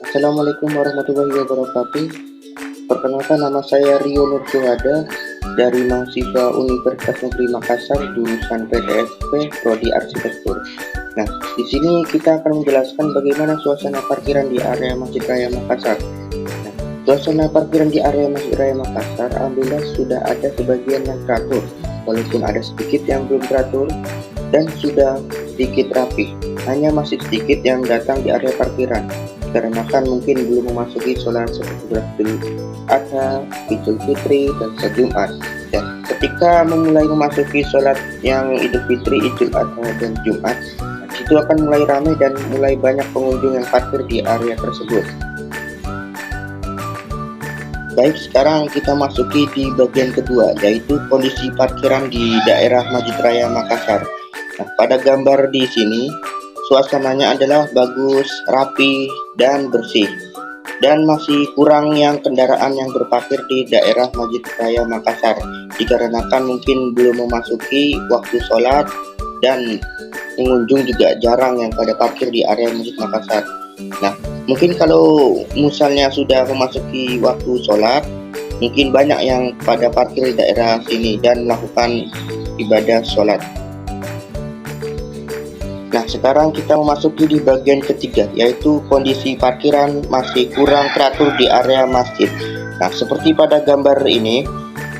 Assalamualaikum warahmatullahi wabarakatuh. Perkenalkan, nama saya Rio Nur Syuhada dari mahasiswa Universitas Negeri Makassar jurusan PTSP Prodi Arsitektur. Nah, di sini kita akan menjelaskan bagaimana suasana parkiran di area Masjid Raya Makassar. Nah, suasana parkiran di area Masjid Raya Makassar alhamdulillah sudah ada sebagian yang teratur, walaupun ada sedikit yang belum teratur dan sudah sedikit rapi. Hanya masih sedikit yang datang di area parkiran, dikarenakan mungkin belum memasuki sholat seperti Idul Adha, Idul Fitri, dan sholat Jumat. Dan ketika memasuki sholat yang Idul Fitri, Idul Adha, dan Jumat, itu akan mulai ramai dan mulai banyak pengunjung yang parkir di area tersebut. Baik, sekarang kita masuki di bagian kedua, yaitu kondisi parkiran di daerah Masjid Raya Makassar. Nah, pada gambar di sini suasananya adalah bagus, rapi, dan bersih. Dan masih kurang yang kendaraan yang berparkir di daerah Masjid Raya Makassar, dikarenakan mungkin belum memasuki waktu sholat dan pengunjung juga jarang yang pada parkir di area Masjid Makassar. Nah, mungkin kalau misalnya sudah memasuki waktu sholat, mungkin banyak yang pada parkir di daerah sini dan melakukan ibadah sholat. Nah, sekarang kita memasuki di bagian ketiga, yaitu kondisi parkiran masih kurang teratur di area masjid. Nah, seperti pada gambar ini,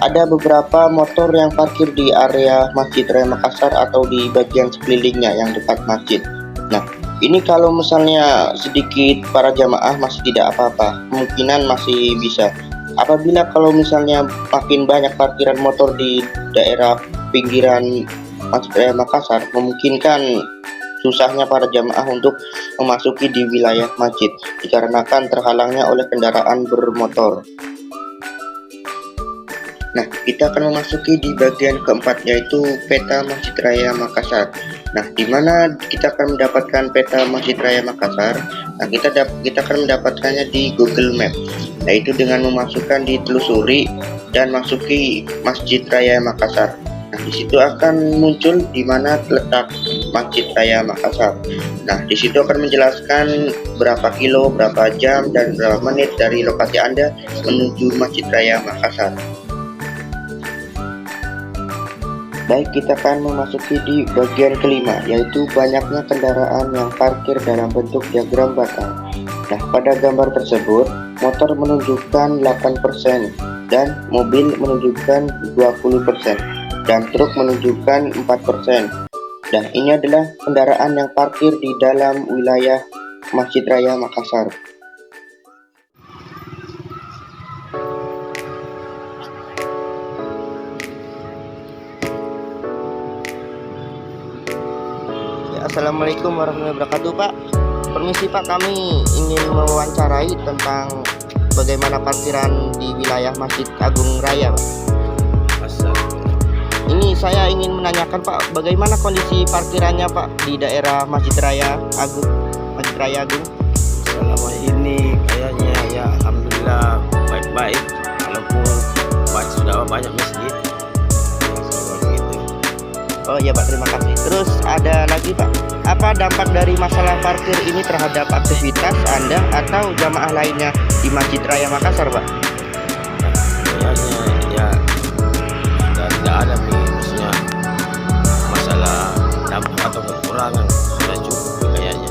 ada beberapa motor yang parkir di area Masjid Raya Makassar atau di bagian sekelilingnya yang dekat masjid. Nah, ini kalau misalnya sedikit para jamaah masih tidak apa-apa, kemungkinan masih bisa. Apabila kalau misalnya makin banyak parkiran motor di daerah pinggiran Masjid Raya Makassar, memungkinkan susahnya para jamaah untuk memasuki di wilayah masjid, dikarenakan terhalangnya oleh kendaraan bermotor. Nah, kita akan memasuki di bagian keempat, yaitu peta Masjid Raya Makassar. Nah, di mana kita akan mendapatkan peta Masjid Raya Makassar? Nah, kita akan mendapatkannya di Google Maps, yaitu dengan memasukkan ditelusuri dan masuki Masjid Raya Makassar. Nah, di situ akan muncul di mana terletak Masjid Raya Makassar. Nah, di situ akan menjelaskan berapa kilo, berapa jam, dan berapa menit dari lokasi Anda menuju Masjid Raya Makassar. Baik, kita akan memasuki di bagian kelima, yaitu banyaknya kendaraan yang parkir dalam bentuk diagram batang. Nah, pada gambar tersebut, motor menunjukkan 8% dan mobil menunjukkan 20%. Dan truk menunjukkan 4%. Dan ini adalah kendaraan yang parkir di dalam wilayah Masjid Raya Makassar. Ya, Assalamualaikum warahmatullahi wabarakatuh, Pak. Permisi, Pak, kami ingin mewawancarai tentang bagaimana parkiran di wilayah Masjid Agung Raya, Pak. Ini saya ingin menanyakan, Pak, bagaimana kondisi parkirannya, Pak, di daerah Masjid Raya Agung? Selama ini kayaknya ya alhamdulillah baik-baik, walaupun sudah banyak masjid ya, seperti itu. Oh iya, Pak, terima kasih. Terus ada lagi, Pak, apa dampak dari masalah parkir ini terhadap aktivitas Anda atau jamaah lainnya di Masjid Raya Makassar, Pak? Kayaknya ya sudah tidak ada maksudnya masalah dampak atau kekurangan, sudah cukup kayaknya.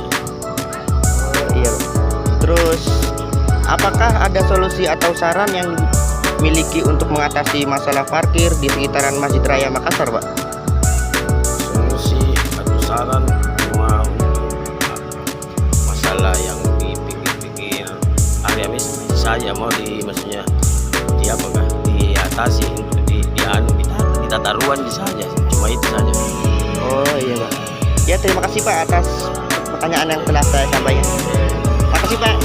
Oh iya, Pak. Terus apakah ada solusi atau saran yang dimiliki untuk mengatasi masalah parkir di sekitaran Masjid Raya Makassar, Pak? Solusi atau saran cuma masalah yang di pinggir-pinggir area masjid saja, mau maksudnya diatasi untuk ditata ruang di saja, cuma itu saja. Oh iya, Pak. Ya, terima kasih, Pak, atas pertanyaan yang telah saya sampaikan. Makasih, Pak.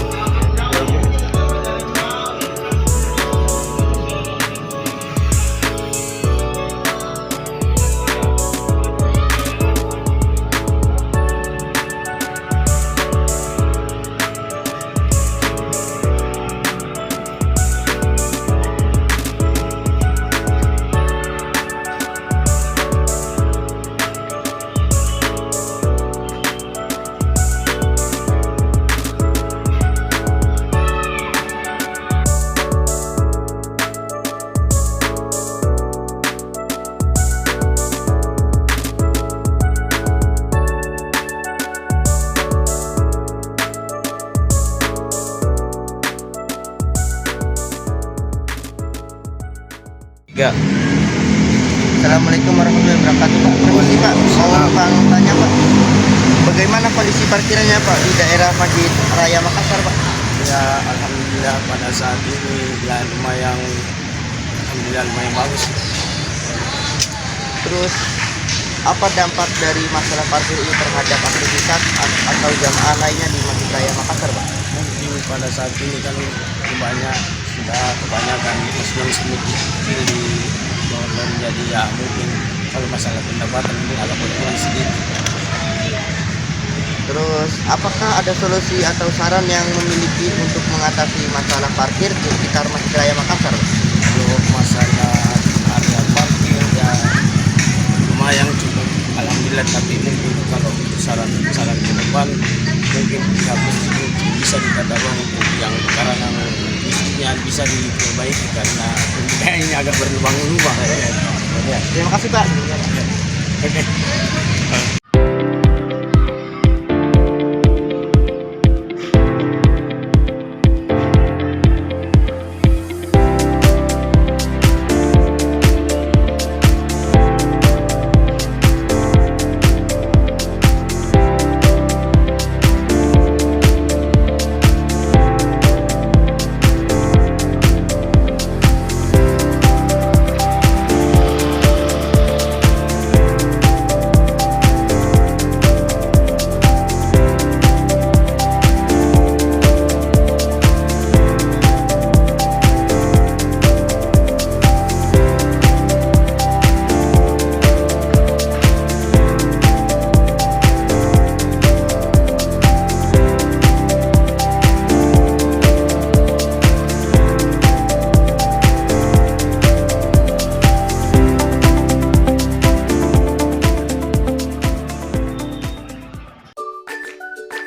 Assalamualaikum warahmatullahi wabarakatuh, Pak. Permisi, Pak. Mau tanya, Pak. Bagaimana kondisi parkirannya, Pak, di daerah Masjid Raya Makassar, Pak? Ya, alhamdulillah pada saat ini ya lumayan, alhamdulillah lumayan bagus. Terus apa dampak dari masalah parkir ini terhadap aktivitas atau jamaah lainnya di Masjid Raya Makassar, Pak? Mungkin pada saat ini kan kebanyakan muslim kecil di Bogor, jadi ya mungkin kalau masalah pendapatan ini agak berkurang sedikit. Terus apakah ada solusi atau saran yang memiliki untuk mengatasi masalah parkir di sekitar Masjid Raya Makassar, Pak? Kalau masalah area parkir ya lumayan cukup, alhamdulillah, tapi mungkin kalau saran ke depan mungkin bisa ditata ruang untuk yang sekarang mestinya bisa diperbaiki karena ini agak berlubang-lubang. Ya, terima kasih, Pak. Oke.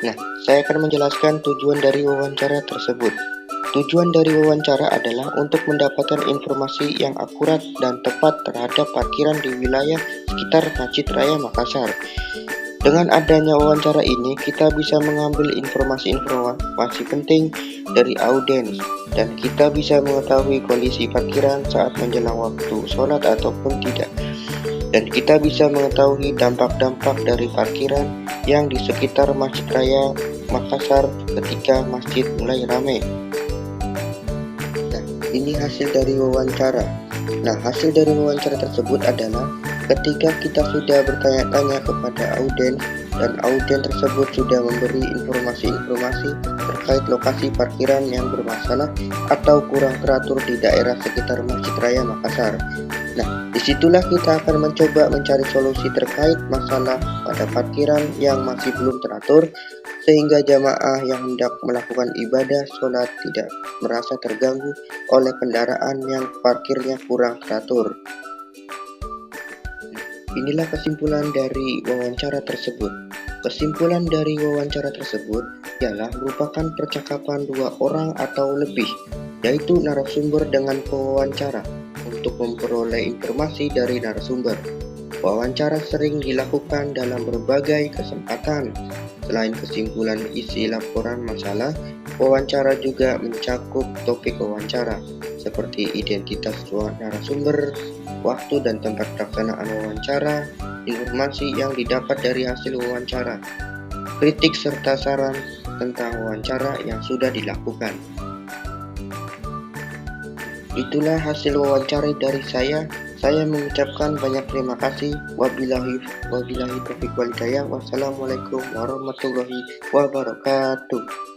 Nah, saya akan menjelaskan tujuan dari wawancara tersebut. Tujuan dari wawancara adalah untuk mendapatkan informasi yang akurat dan tepat terhadap parkiran di wilayah sekitar Masjid Raya Makassar. Dengan adanya wawancara ini, kita bisa mengambil informasi-informasi penting dari audiens, dan kita bisa mengetahui kondisi parkiran saat menjelang waktu sholat ataupun tidak. Dan kita bisa mengetahui dampak-dampak dari parkiran yang di sekitar Masjid Raya Makassar ketika masjid mulai ramai. Nah, ini hasil dari wawancara. Nah, hasil dari wawancara tersebut adalah ketika kita sudah bertanya-tanya kepada audiens dan audiens tersebut sudah memberi informasi-informasi terkait lokasi parkiran yang bermasalah atau kurang teratur di daerah sekitar Masjid Raya Makassar. Nah, disitulah kita akan mencoba mencari solusi terkait masalah pada parkiran yang masih belum teratur, sehingga jamaah yang hendak melakukan ibadah sholat tidak merasa terganggu oleh kendaraan yang parkirnya kurang teratur. Inilah kesimpulan dari wawancara tersebut. Kesimpulan dari wawancara tersebut ialah merupakan percakapan dua orang atau lebih, yaitu narasumber dengan pewawancara, untuk memperoleh informasi dari narasumber. Wawancara sering dilakukan dalam berbagai kesempatan. Selain kesimpulan isi laporan masalah, wawancara juga mencakup topik wawancara, seperti identitas narasumber, waktu dan tempat pelaksanaan wawancara, informasi yang didapat dari hasil wawancara, kritik serta saran tentang wawancara yang sudah dilakukan. Itulah hasil wawancara dari saya. Saya mengucapkan banyak terima kasih. Wabillahi taufiq wal hidayah. Wassalamualaikum warahmatullahi wabarakatuh.